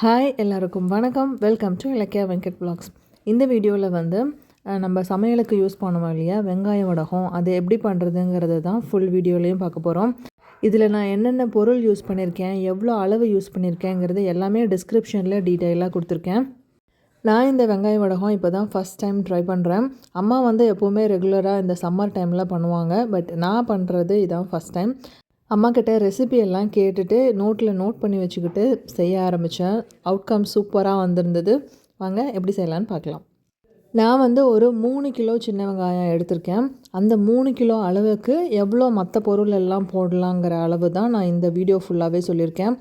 Hi எல்லாருக்கும் வணக்கம். Welcome to Ilakkiya Venkat vlogs. இந்த வீடியோவில் வந்து நம்ம சமையலுக்கு யூஸ் பண்ணுவோம் இல்லையா வெங்காய வடகம், அது எப்படி பண்ணுறதுங்கிறது தான் ஃபுல் வீடியோலையும் பார்க்க போகிறோம். இதில் நான் என்னென்ன பொருள் யூஸ் பண்ணியிருக்கேன், எவ்வளோ அளவு யூஸ் பண்ணியிருக்கேங்கிறது எல்லாமே டிஸ்கிரிப்ஷனில் டீட்டெயிலாக கொடுத்துருக்கேன். நான் இந்த வெங்காய வடகம் இப்போ தான் ஃபஸ்ட் டைம் ட்ரை பண்ணுறேன். அம்மா வந்து எப்போவுமே ரெகுலராக இந்த சம்மர் டைமில் பண்ணுவாங்க. பட் நான் பண்ணுறது இதான் ஃபஸ்ட் டைம். அம்மாக்கிட்ட ரெசிபி எல்லாம் கேட்டுட்டு நோட்டில் நோட் பண்ணி வச்சுக்கிட்டு செய்ய ஆரம்பித்தேன். அவுட்கம் சூப்பராக வந்திருந்தது. வாங்க எப்படி செய்யலான்னு பார்க்கலாம். நான் வந்து ஒரு 3 கிலோ சின்ன வெங்காயம் எடுத்திருக்கேன். அந்த 3 கிலோ அளவுக்கு எவ்வளோ மற்ற பொருள் எல்லாம் போடலாங்கிற அளவு தான் நான் இந்த வீடியோ ஃபுல்லாகவே சொல்லியிருக்கேன்.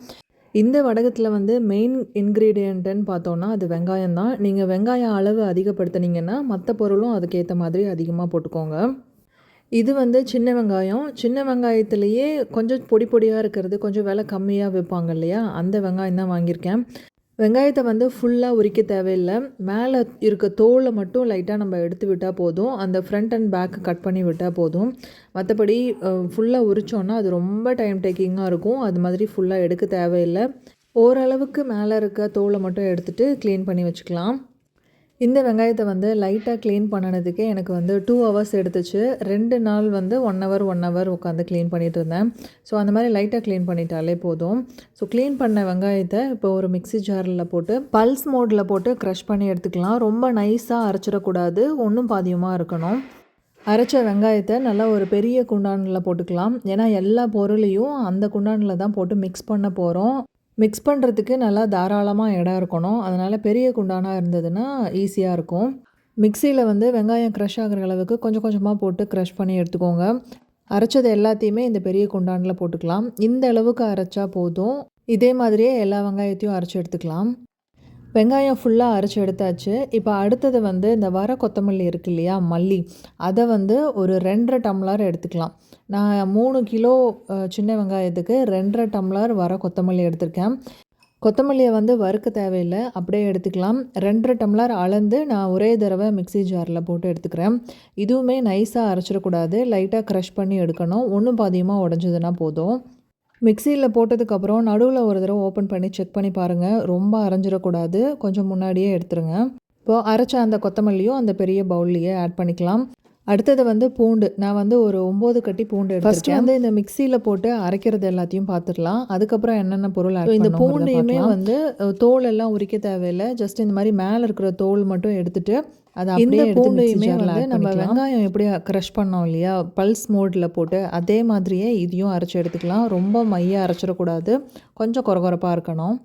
இந்த வடகத்தில் வந்து மெயின் இன்க்ரீடியண்ட்டுன்னு பார்த்தோன்னா அது வெங்காயம் தான். நீங்கள் வெங்காயம் அளவு அதிகப்படுத்தினீங்கன்னா மற்ற பொருளும் அதுக்கேற்ற மாதிரி அதிகமாக போட்டுக்கோங்க. இது வந்து சின்ன வெங்காயம். சின்ன வெங்காயத்துலேயே கொஞ்சம் பொடி பொடியாக இருக்கிறது, கொஞ்சம் விலை கம்மியாக விற்பாங்க இல்லையா, அந்த வெங்காயம் தான் வாங்கியிருக்கேன். வெங்காயத்தை வந்து ஃபுல்லாக உரிக்க தேவையில்லை. மேலே இருக்க தோலை மட்டும் லைட்டாக நம்ம எடுத்து விட்டால் போதும். அந்த ஃப்ரண்ட் அண்ட் பேக் கட் பண்ணி விட்டால் போதும். மற்றபடி ஃபுல்லாக உரித்தோன்னா அது ரொம்ப டைம் டேக்கிங்காக இருக்கும். அது மாதிரி ஃபுல்லாக எடுக்க தேவையில்லை. ஓரளவுக்கு மேலே இருக்க தோலை மட்டும் எடுத்துகிட்டு க்ளீன் பண்ணி வச்சுக்கலாம். இந்த வெங்காயத்தை வந்து லைட்டாக க்ளீன் பண்ணினதுக்கே எனக்கு வந்து 2 ஹவர்ஸ் எடுத்துச்சு. 2 நாள் வந்து 1 ஹவர் உட்காந்து க்ளீன் பண்ணிகிட்டு இருந்தேன். ஸோ அந்த மாதிரி லைட்டாக க்ளீன் பண்ணிட்டாலே போதும். ஸோ க்ளீன் பண்ண வெங்காயத்தை இப்போ ஒரு மிக்ஸி ஜாரில் போட்டு பல்ஸ் மோடில் போட்டு க்ரஷ் பண்ணி எடுத்துக்கலாம். ரொம்ப நைஸாக அரைச்சிடக்கூடாது, ஒன்றும் பாதியமாக இருக்கணும். அரைச்ச வெங்காயத்தை நல்லா ஒரு பெரிய குண்டானில் போட்டுக்கலாம். ஏன்னா எல்லா பொருளையும் அந்த குண்டானில் தான் போட்டு மிக்ஸ் பண்ண போகிறோம். மிக்ஸ் பண்ணுறதுக்கு நல்லா தாராளமாக இடம் இருக்கணும். அதனால் பெரிய குண்டானாக இருந்ததுன்னா ஈஸியாக இருக்கும். மிக்சியில் வந்து வெங்காயம் க்ரஷ் ஆகிற அளவுக்கு கொஞ்சம் கொஞ்சமாக போட்டு க்ரஷ் பண்ணி எடுத்துக்கோங்க. அரைச்சது எல்லாத்தையுமே இந்த பெரிய குண்டானில் போட்டுக்கலாம். இந்த அளவுக்கு அரைச்சா போதும். இதே மாதிரியே எல்லா வெங்காயத்தையும் அரைச்சி எடுத்துக்கலாம். வெங்காயம் ஃபுல்லாக அரைச்சி எடுத்தாச்சு. இப்போ அடுத்தது வந்து இந்த வர கொத்தமல்லி இருக்கு இல்லையா, மல்லி, அதை வந்து ஒரு 2.5 டம்ளர் எடுத்துக்கலாம். நான் 3 கிலோ சின்ன வெங்காயத்துக்கு 2.5 டம்ளர் வர கொத்தமல்லி எடுத்திருக்கேன். கொத்தமல்லியை வந்து வறுக்க தேவையில்லை, அப்படியே எடுத்துக்கலாம். 2.5 டம்ளர் அளந்து நான் ஒரே தடவை மிக்ஸி ஜாரில் போட்டு எடுத்துக்கிறேன். இதுவுமே நைஸாக அரைச்சிடக்கூடாது, லைட்டாக க்ரஷ் பண்ணி எடுக்கணும். ஒன்றும் பாதியமாக உடஞ்சதுன்னா போதும். மிக்சியில் போட்டதுக்கப்புறம் நடுவில் ஒரு தடவை ஓப்பன் பண்ணி செக் பண்ணி பாருங்கள். ரொம்ப அரைஞ்சிடக்கூடாது, கொஞ்சம் முன்னாடியே எடுத்துருங்க. இப்போது அரைச்ச அந்த கொத்தமல்லியும் அந்த பெரிய பவுல்லையே ஆட் பண்ணிக்கலாம். அடுத்தது வந்து பூண்டு. நான் வந்து ஒரு 9 கட்டி பூண்டு எடுத்துருக்கேன். வந்து இந்த மிக்சியில் போட்டு அரைக்கிறது எல்லாத்தையும் பார்த்துடலாம். அதுக்கப்புறம் என்னென்ன பொருள் ஆட் இந்த பூண்டையுமே வந்து தோல் எல்லாம் உரிக்க தேவையில்லை. ஜஸ்ட் இந்த மாதிரி மேலே இருக்கிற தோல் மட்டும் எடுத்துகிட்டு அதை அப்படியே பூண்டையுமே வந்து நம்ம வெங்காயம் எப்படி க்ரஷ் பண்ணோம் இல்லையா பல்ஸ் மோடில் போட்டு, அதே மாதிரியே இதையும் அரைச்சி எடுத்துக்கலாம். ரொம்ப மையாக அரைச்சிடக்கூடாது, கொஞ்சம் கொரகொரப்பாக இருக்கணும்.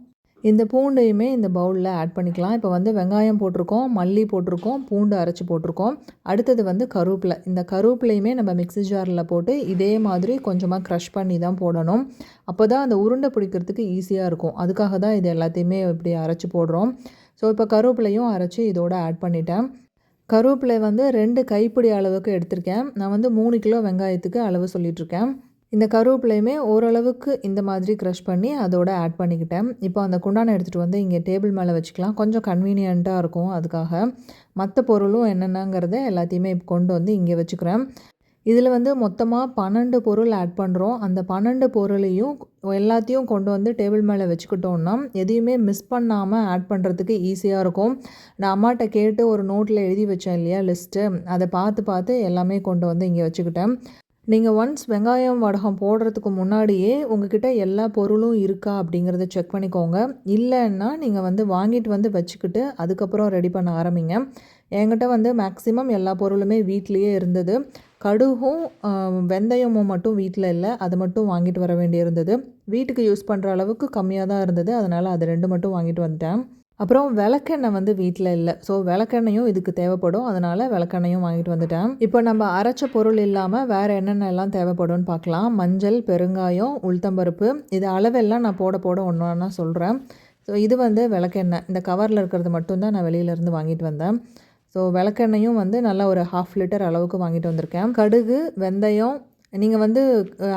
இந்த பூண்டையுமே இந்த பவுலில் ஆட் பண்ணிக்கலாம். இப்போ வந்து வெங்காயம் போட்டிருக்கோம், மல்லி போட்டிருக்கோம், பூண்டு அரைச்சி போட்டிருக்கோம். அடுத்தது வந்து கருவேப்பிலை. இந்த கருவேப்பிலையுமே நம்ம மிக்ஸி ஜாரில் போட்டு இதே மாதிரி கொஞ்சமாக க்ரஷ் பண்ணி தான் போடணும். அப்போ தான் அந்த உருண்டை பிடிக்கிறதுக்கு ஈஸியாக இருக்கும். அதுக்காக தான் இது எல்லாத்தையுமே இப்படி அரைச்சி போடுறோம். ஸோ இப்போ கருவேப்பிலையும் அரைச்சி இதோட ஆட் பண்ணிட்டேன். கருவேப்பிலை வந்து 2 கைப்பிடி அளவுக்கு எடுத்திருக்கேன். நான் வந்து 3 கிலோ வெங்காயத்துக்கு அளவு சொல்லிகிட்ருக்கேன். இந்த கருவேப்பிலையுமே ஓரளவுக்கு இந்த மாதிரி க்ரஷ் பண்ணி அதோட ஆட் பண்ணிக்கிட்டேன். இப்போ அந்த குண்டானை எடுத்துகிட்டு வந்து இங்கே டேபிள் மேலே வச்சுக்கலாம். கொஞ்சம் கன்வீனியண்ட்டாக இருக்கும். அதுக்காக மற்ற பொருளும் என்னென்னங்கிறத எல்லாத்தையுமே இப்போ கொண்டு வந்து இங்கே வச்சுக்கிறேன். இதில் வந்து மொத்தமாக 12 பொருள் ஆட் பண்ணுறோம். அந்த 12 பொருளையும் எல்லாத்தையும் கொண்டு வந்து டேபிள் மேலே வச்சுக்கிட்டோன்னா எதையுமே மிஸ் பண்ணாமல் ஆட் பண்ணுறதுக்கு ஈஸியாக இருக்கும். நான் அம்மாட்ட கேட்டு ஒரு நோட்டில் எழுதி வச்சேன் இல்லையா லிஸ்ட்டு, அதை பார்த்து எல்லாமே கொண்டு வந்து இங்கே வச்சுக்கிட்டேன். நீங்கள் ஒன்ஸ் வெங்காயம் வடகம் போடுறதுக்கு முன்னாடியே உங்ககிட்ட எல்லா பொருளும் இருக்கா அப்படிங்கிறத செக் பண்ணிக்கோங்க. இல்லைன்னா நீங்கள் வந்து வாங்கிட்டு வந்து வச்சுக்கிட்டு அதுக்கப்புறம் ரெடி பண்ண ஆரம்பிங்க. என்கிட்ட வந்து மேக்ஸிமம் எல்லா பொருளுமே வீட்லேயே இருந்தது. கடுகும் வெந்தயமும் மட்டும் வீட்டில் இல்லை, அது மட்டும் வாங்கிட்டு வர வேண்டியிருந்தது. வீட்டுக்கு யூஸ் பண்ணுற அளவுக்கு கம்மியாக தான் இருந்தது, அதனால் அது 2 மட்டும் வாங்கிட்டு வந்துட்டேன். அப்புறம் விளக்கெண்ணெய் வந்து வீட்டில் இல்லை. ஸோ விளக்கெண்ணையும் இதுக்கு தேவைப்படும், அதனால் விளக்கெண்ணையும் வாங்கிட்டு வந்துட்டேன். இப்போ நம்ம அரைச்ச பொருள் இல்லாமல் வேறு என்னென்னலாம் தேவைப்படும்னு பார்க்கலாம். மஞ்சள், பெருங்காயம், உளுத்தம்பருப்பு, இது அளவெல்லாம் நான் போட ஒன்று ஒன்றா சொல்கிறேன். ஸோ இது வந்து விளக்கெண்ணெய். இந்த கவரில் இருக்கிறது மட்டும்தான் நான் வெளியிலேருந்து வாங்கிட்டு வந்தேன். ஸோ விளக்கெண்ணையும் வந்து நல்லா ஒரு 1/2 லிட்டர் அளவுக்கு வாங்கிட்டு வந்திருக்கேன். கடுகு, வெந்தயம், நீங்கள் வந்து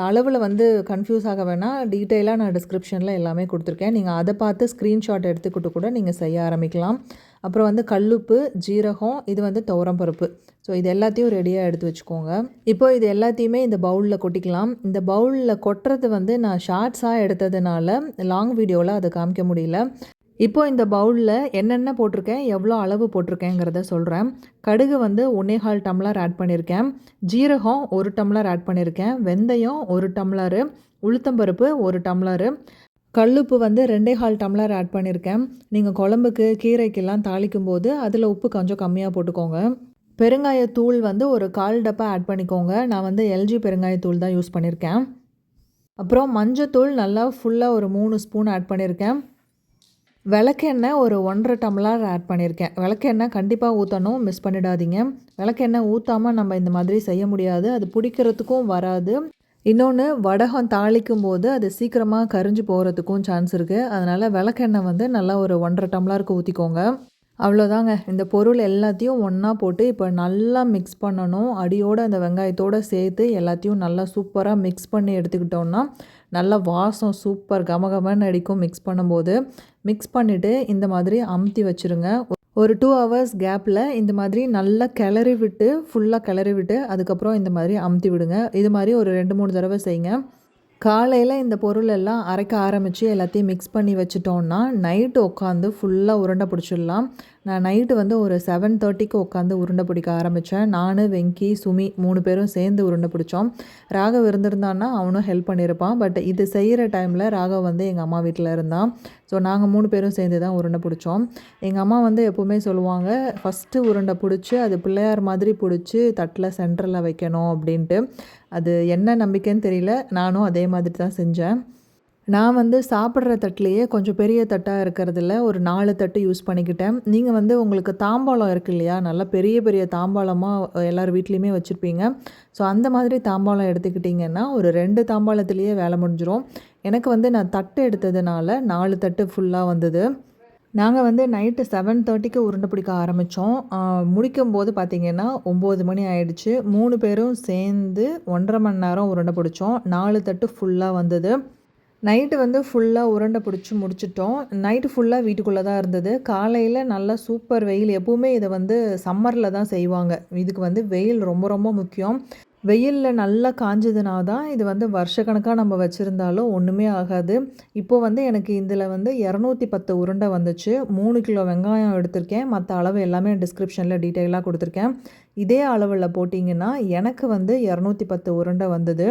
அளவில் வந்து கன்ஃபியூஸ் ஆக வேணாம், டீட்டெயிலாக நான் டிஸ்கிரிப்ஷனில் எல்லாமே கொடுத்துருக்கேன். நீங்கள் அதை பார்த்து ஸ்க்ரீன்ஷாட் எடுத்துக்கிட்டு கூட நீங்கள் செய்ய ஆரம்பிக்கலாம். அப்புறம் வந்து கல்லுப்பு, ஜீரகம், இது வந்து துவரம்பருப்பு. ஸோ இது எல்லாத்தையும் ரெடியாக எடுத்து வச்சுக்கோங்க. இப்போ இது எல்லாத்தையுமே இந்த பவுலில் கொட்டிக்கலாம். இந்த பவுலில் கொட்டுறது வந்து நான் ஷார்ட்ஸாக எடுத்ததுனால லாங் வீடியோவில் அதை காமிக்க முடியல. இப்போ இந்த பவுலில் என்னென்ன போட்டிருக்கேன், எவ்வளோ அளவு போட்டிருக்கேங்கிறத சொல்கிறேன். கடுகு வந்து 1.25 டம்ளர் ஆட் பண்ணியிருக்கேன். ஜீரகம் 1 டம்ளர் ஆட் பண்ணியிருக்கேன். வெந்தயம் 1 டம்ளரு. உளுத்தம்பருப்பு 1 டம்ளரு. கல்லுப்பு வந்து 2.25 டம்ளர் ஆட் பண்ணியிருக்கேன். நீங்கள் குழம்புக்கு கீரைக்கெல்லாம் தாளிக்கும் போது அதில் உப்பு கொஞ்சம் கம்மியாக போட்டுக்கோங்க. பெருங்காயத்தூள் வந்து ஒரு 1/4 டப்பா ஆட் பண்ணிக்கோங்க. நான் வந்து எல்ஜி பெருங்காயத்தூள் தான் யூஸ் பண்ணியிருக்கேன். அப்புறம் மஞ்சத்தூள் நல்லா ஃபுல்லாக ஒரு 3 ஸ்பூன் ஆட் பண்ணியிருக்கேன். விளக்கெண்ணெய் ஒரு 1.5 டம்ளர் ஆட் பண்ணியிருக்கேன். விளக்கெண்ணெய் கண்டிப்பாக ஊற்றணும், மிஸ் பண்ணிடாதீங்க. விளக்கெண்ணெய் ஊற்றாமல் நம்ம இந்த மாதிரி செய்ய முடியாது, அது பிடிக்கிறதுக்கும் வராது. இன்னொன்று, வடகம் தாளிக்கும் போது அது சீக்கிரமாக கரிஞ்சு போகிறதுக்கும் சான்ஸ் இருக்குது. அதனால் விளக்கெண்ணெய் வந்து நல்லா ஒரு 1.5 டம்ளருக்கு ஊற்றிக்கோங்க. அவ்வளோதாங்க. இந்த பொருள் எல்லாத்தையும் ஒன்றா போட்டு இப்போ நல்லா மிக்ஸ் பண்ணணும். அடியோடு அந்த வெங்காயத்தோடு சேர்த்து எல்லாத்தையும் நல்லா சூப்பராக மிக்ஸ் பண்ணி எடுத்துக்கிட்டோன்னா நல்லா வாசம் சூப்பர் கமகமன்னு அடிக்கும். மிக்ஸ் பண்ணும்போது மிக்ஸ் பண்ணிவிட்டு இந்த மாதிரி அமுத்தி வச்சுருங்க. ஒரு 2 ஹவர்ஸ் கேப்பில் இந்த மாதிரி நல்லா கிளறி விட்டு, ஃபுல்லாக கிளறி விட்டு அதுக்கப்புறம் இந்த மாதிரி அமுத்தி விடுங்க. இது மாதிரி ஒரு 2-3 தடவை செய்யுங்க. காலையில் இந்த பொருள் எல்லாம் அரைக்க ஆரம்பித்து எல்லாத்தையும் மிக்ஸ் பண்ணி வச்சுட்டோன்னா நைட்டு உட்காந்து ஃபுல்லாக உருண்டை பிடிச்சிடலாம். நான் நைட்டு வந்து ஒரு 7:30க்கு உட்காந்து உருண்டை பிடிக்க ஆரம்பித்தேன். நான், வெங்கி, சுமி 3 பேரும் சேர்ந்து உருண்டை பிடிச்சோம். ராகவ் இருந்திருந்தான்னா அவனும் ஹெல்ப் பண்ணியிருப்பான். பட் இது செய்கிற டைமில் ராகவ் வந்து எங்கள் அம்மா வீட்டில் இருந்தான். ஸோ நாங்கள் 3 பேரும் சேர்ந்து தான் உருண்டை பிடிச்சோம். எங்கள் அம்மா வந்து எப்போவுமே சொல்லுவாங்க, ஃபஸ்ட்டு உருண்டை பிடிச்சி அது பிள்ளையார் மாதிரி பிடிச்சி தட்டில் சென்டரில் வைக்கணும் அப்படின்ட்டு. அது என்ன நம்பிக்கைன்னு தெரியல, நானும் அதே மாதிரி தான் செஞ்சேன். நான் வந்து சாப்பிட்ற தட்டுலேயே கொஞ்சம் பெரிய தட்டாக இருக்கிறதுல ஒரு 4 தட்டு யூஸ் பண்ணிக்கிட்டேன். நீங்கள் வந்து உங்களுக்கு தாம்பாளம் இருக்குது இல்லையா, நல்லா பெரிய பெரிய தாம்பாளமாக எல்லார் வீட்லேயுமே வச்சுருப்பீங்க. ஸோ அந்த மாதிரி தாம்பாளம் எடுத்துக்கிட்டிங்கன்னா ஒரு 2 தாம்பாளத்துலேயே வேலை முடிஞ்சிடும். எனக்கு வந்து நான் தட்டு எடுத்ததுனால 4 தட்டு ஃபுல்லாக வந்தது. நாங்கள் வந்து நைட்டு 7:30க்கு உருண்டை பிடிக்க ஆரம்பித்தோம். முடிக்கும்போது பார்த்திங்கன்னா 9 மணி ஆயிடுச்சு. 3 பேரும் சேர்ந்து 1.5 மணி நேரம் உருண்டை பிடிச்சோம். 4 தட்டு ஃபுல்லாக வந்தது. நைட்டு வந்து ஃபுல்லாக உருண்டை பிடிச்சி முடிச்சிட்டோம். நைட்டு ஃபுல்லாக வீட்டுக்குள்ளே தான் இருந்தது. காலையில் நல்லா சூப்பர் வெயில். எப்போவுமே இதை வந்து சம்மரில் தான் செய்வாங்க. இதுக்கு வந்து வெயில் ரொம்ப ரொம்ப முக்கியம். வெயிலில் நல்லா காஞ்சதுனா தான் இது வந்து வருஷக்கணக்காக நம்ம வச்சுருந்தாலும் ஒன்றுமே ஆகாது. இப்போது வந்து எனக்கு இதில் வந்து 210 உருண்டை வந்துச்சு. 3 கிலோ வெங்காயம் எடுத்திருக்கேன். மற்ற அளவு எல்லாமே டிஸ்கிரிப்ஷனில் டீட்டெயிலாக கொடுத்துருக்கேன். இதே அளவில் போட்டிங்கன்னா எனக்கு வந்து 210 உருண்டை வந்தது.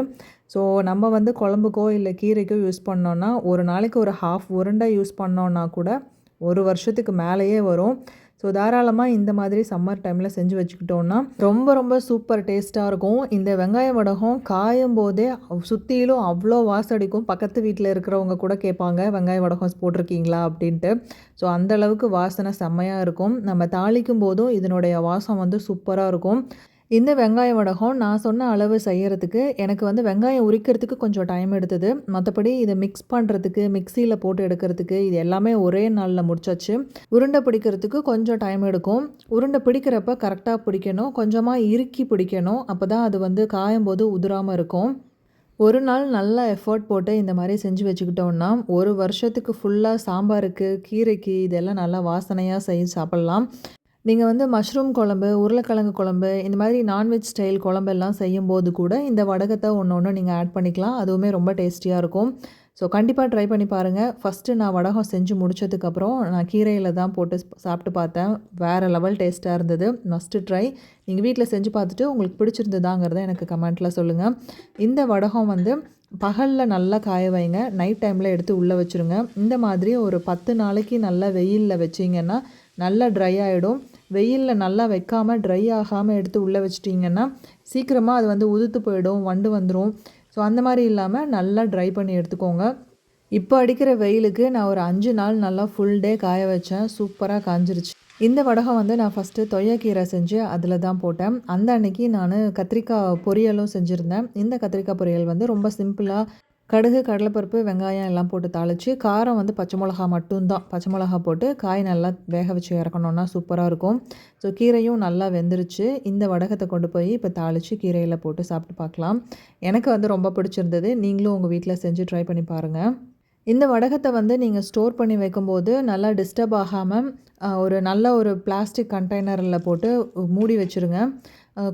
ஸோ நம்ம வந்து குழம்புக்கோ இல்லை கீரைக்கோ யூஸ் பண்ணோன்னா ஒரு நாளைக்கு ஒரு 1/2 உருண்டை யூஸ் பண்ணோன்னா கூட ஒரு வருஷத்துக்கு மேலேயே வரும். ஸோ தாராளமாக இந்த மாதிரி சம்மர் டைமில் செஞ்சு வச்சுக்கிட்டோன்னா ரொம்ப ரொம்ப சூப்பர் டேஸ்ட்டாக இருக்கும். இந்த வெங்காய வடகம் காயும் போதே சுற்றிலும் அவ்வளோ வாசடிக்கும். பக்கத்து வீட்டில் இருக்கிறவங்க கூட கேட்பாங்க, வெங்காய வடகம் போட்டிருக்கீங்களா அப்படின்ட்டு. ஸோ அந்தளவுக்கு வாசனை செம்மையாக இருக்கும். நம்ம தாளிக்கும் போதும் இதனுடைய வாசம் வந்து சூப்பராக இருக்கும். இந்த வெங்காய வடகம் நான் சொன்ன அளவு செய்கிறதுக்கு எனக்கு வந்து வெங்காயம் உரிக்கிறதுக்கு கொஞ்சம் டைம் எடுத்தது. மற்றபடி இதை மிக்ஸ் பண்ணுறதுக்கு, மிக்சியில் போட்டு எடுக்கிறதுக்கு இது எல்லாமே ஒரே நாளில் முடிச்சாச்சு. உருண்டை பிடிக்கிறதுக்கு கொஞ்சம் டைம் எடுக்கும். உருண்டை பிடிக்கிறப்ப கரெக்டாக பிடிக்கணும், கொஞ்சமாக இறுக்கி பிடிக்கணும். அப்போ தான் அது வந்து காயும் போது உதிராமல் இருக்கும். ஒரு நாள் நல்லா எஃபர்ட் போட்டு இந்த மாதிரி செஞ்சு வச்சுக்கிட்டோன்னா ஒரு வருஷத்துக்கு ஃபுல்லாக சாம்பாருக்கு, கீரைக்கு இதெல்லாம் நல்லா வாசனையாக செஞ்சு சாப்பிட்லாம். நீங்கள் வந்து மஷ்ரூம் குழம்பு, உருளைக்கிழங்கு குழம்பு இந்த மாதிரி நான்வெஜ் ஸ்டைல் குழம்பெல்லாம் செய்யும்போது கூட இந்த வடகத்தை ஒன்று நீங்கள் ஆட் பண்ணிக்கலாம். அதுவுமே ரொம்ப டேஸ்டியாக இருக்கும். ஸோ கண்டிப்பாக ட்ரை பண்ணி பாருங்கள். ஃபஸ்ட்டு நான் வடகம் செஞ்சு முடித்ததுக்கப்புறம் நான் கீரையில் தான் போட்டு சாப்பிட்டு பார்த்தேன். வேறு லெவல் டேஸ்ட்டாக இருந்தது. Must try. நீங்கள் வீட்டில் செஞ்சு பார்த்துட்டு உங்களுக்கு பிடிச்சிருந்ததாங்கிறத எனக்கு கமெண்ட்டில் சொல்லுங்கள். இந்த வடகம் வந்து பகலில் நல்லா காய வைங்க, நைட் டைமில் எடுத்து உள்ளே வச்சுருங்க. இந்த மாதிரி ஒரு 10 நாளைக்கு நல்லா வெயிலில் வச்சிங்கன்னா நல்லா ட்ரை ஆகிடும். வெயிலில் நல்லா வைக்காமல் ட்ரை ஆகாமல் எடுத்து உள்ளே வச்சிட்டிங்கன்னா சீக்கிரமாக அது வந்து உதுத்து போயிடும், வண்டு வந்துடும். ஸோ அந்த மாதிரி இல்லாமல் நல்லா ட்ரை பண்ணி எடுத்துக்கோங்க. இப்போ அடிக்கிற வெயிலுக்கு நான் ஒரு 5 நாள் நல்லா ஃபுல் டே காய வச்சேன். சூப்பராக காஞ்சிருச்சு. இந்த வடகம் வந்து நான் ஃபஸ்ட்டு தொய்யக்கீரை செஞ்சு அதில் தான் போட்டேன். அந்த அன்னைக்கு நான் கத்திரிக்காய் பொரியலும் செஞ்சுருந்தேன். இந்த கத்திரிக்காய் பொரியல் வந்து ரொம்ப சிம்பிளாக கடுகு, கடலைப்பருப்பு, வெங்காயம் எல்லாம் போட்டு தாளித்து, காரம் வந்து பச்சை மிளகா மட்டும்தான். பச்சை மிளகா போட்டு காய் நல்லா வேக வச்சு இறக்கணுன்னா சூப்பராக இருக்கும். ஸோ கீரையும் நல்லா வெந்துருச்சு. இந்த வடகத்தை கொண்டு போய் இப்போ தாளித்து கீரையில் போட்டு சாப்பிட்டு பார்க்கலாம். எனக்கு வந்து ரொம்ப பிடிச்சிருந்தது. நீங்களும் உங்கள் வீட்டில் செஞ்சு ட்ரை பண்ணி பாருங்கள். இந்த வடகத்தை வந்து நீங்கள் ஸ்டோர் பண்ணி வைக்கும்போது நல்லா டிஸ்டர்ப் ஆகாமல் ஒரு நல்ல ஒரு பிளாஸ்டிக் கண்டெய்னரில் போட்டு மூடி வச்சுருங்க.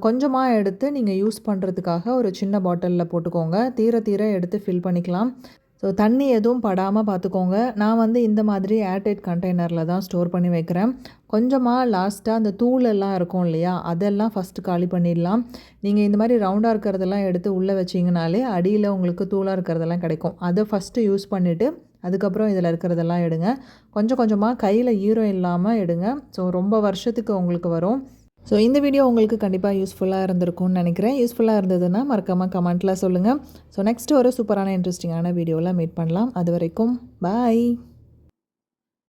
கொஞ்சமாக எடுத்து நீங்கள் யூஸ் பண்ணுறதுக்காக ஒரு சின்ன பாட்டிலில் போட்டுக்கோங்க. தீர தீர எடுத்து ஃபில் பண்ணிக்கலாம். ஸோ ஸோ தண்ணி எதுவும் படாமல் பார்த்துக்கோங்க. நான் வந்து இந்த மாதிரி ஏர்டைட் கண்டெய்னரில் தான் ஸ்டோர் பண்ணி வைக்கிறேன். கொஞ்சமாக லாஸ்ட்டாக அந்த தூளெல்லாம் இருக்கும் இல்லையா, அதெல்லாம் ஃபஸ்ட்டு காலி பண்ணிடலாம். நீங்கள் இந்த மாதிரி ரவுண்டாக இருக்கிறதெல்லாம் எடுத்து உள்ளே வச்சிங்கனாலே அடியில் உங்களுக்கு தூளாக இருக்கிறதெல்லாம் கிடைக்கும். அதை ஃபஸ்ட்டு யூஸ் பண்ணிவிட்டு அதுக்கப்புறம் இதில் இருக்கிறதெல்லாம் எடுங்க. கொஞ்சம் கொஞ்சமாக கையில் ஈரம் இல்லாமல் எடுங்க. ஸோ ரொம்ப வருஷத்துக்கு உங்களுக்கு வரும். ஸோ இந்த வீடியோ உங்களுக்கு கண்டிப்பாக யூஸ்ஃபுல்லாக இருந்திருக்கும்னு நினைக்கிறேன். யூஸ்ஃபுல்லாக இருந்ததுன்னா மறக்காமல் கமெண்ட்டில் சொல்லுங்கள். ஸோ நெக்ஸ்ட்டு ஒரு சூப்பரான இன்ட்ரெஸ்டிங்கான வீடியோவில் மீட் பண்ணலாம். அது வரைக்கும் பாய்.